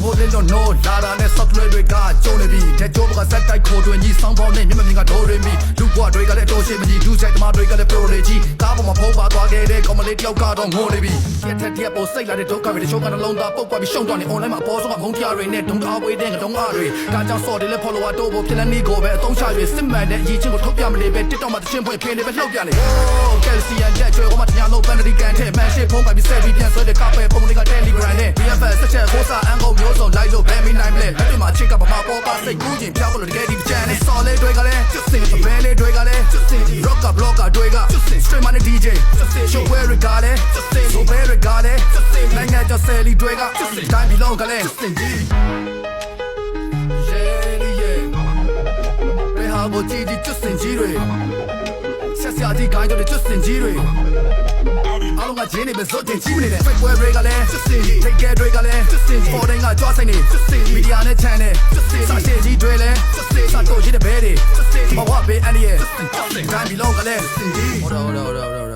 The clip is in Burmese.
မိုးလင်းတော့ no လာတာနဲ့ software တွေကကျုံနေပြီတဲ့ကြိုးကစက်တိုက်ခိုးတွင်ကြီးစောင်းပေါင်းနဲ့မျက်မမြင်ကဒိုးရမီလူဘွားတွေကလည်းအတော်ရှိမကြီးလူဆိုင်တမတွေကလည်း pro တွေကြီးကားပေါ်မှာဖုံးပါသွားခဲ့တဲ့ကောင်မလေးတယောက်ကတော့ငိုနေပြီရက်ထက်တရက်ပေါ်စိတ်လာတဲ့ဒုက္ခတွေတချို့ကနှလုံးသားပုတ်သွားပြီးရှုံသွားနေ online မှာအပေါ်ဆုံးကမုန်းတရားတွေနဲ့ဒုံအားဝေးတဲ့ငတုံးအားတွေဒါကြောင့်စော်တယ်လဲ follower တို့ဖို့ဖြစ်လက်နေကိုပဲအသုံးချ၍စစ်မှန်တဲ့အရေးချင်းကိုထုတ်ပြမနေပဲ TikTok မှာတချင်းဖွင့်ခင်းနေပဲလှုပ်ပြနေ oh calcium တက်ချွေဟိုမှာတရားလုံးပန်တရီကန်ထဲမှန်ရှိဖုံးပိုင်ပြီးဆက်ပြီးပြန်ဆွဲတဲ့ကပဲပုံတွေက Telegram နဲ့ BFS စက်ချက်ခိုးစားအန်ကုန်မျိုးစုံလိုက်လို့ဘယ်မိနိုင်မလဲလက်တွေမှာချစ်ကပမာပေါ်ပါစိတ်ကူးခြင်းပြောင်းလို့တကယ်ဒီချန်နဲ့စော်လေးတွေကလည်းကျွတ်စင်ဘဲလေးတွေကလည်းကျွတ်စင် rocker blocker တွေကကျွတ်စင် stream money DJ ကျွတ်စင် show where တွေကလည်းကျွတ်စင် so where တွေကလည်းကျွတ်စင်နိုင်ငံကျော်ဆယ်လီတွေကကျွတ်စင်တိုင်းပြီးလုံးကလည်းကျွတ်စင်ကြီး ဟာကိုကြည့်ကြည့်ကျွတ်စင်ကြီးတွေဆက်စရာဒီကိုင်းတို့ကျွတ်စင်ကြီးတွေအားလုံးကဂျင်းနေပဲဇွတ်တင်ကြီးမနေတဲ့ fake web တွေကလည်းကျွတ်စင်ကြီး take care တွေကလည်းကျွတ်စင်ကြီး foreign ကကြွားဆိုင်နေကျွတ်စင်ကြီး media နဲ့ channel ကျွတ်စင်ကြီးစာရှည်ကြီးတွေလည်းကျွတ်စင်ကြီးစာတိုကြီးတဲ့ဘဲတွေကျွတ်စင်ကြီးဘဝဘေးအန်ဒီရဲ့ကျွတ်စင်တိုင်းပြီးလုံးကလည်းကျွတ်စင်ကြီး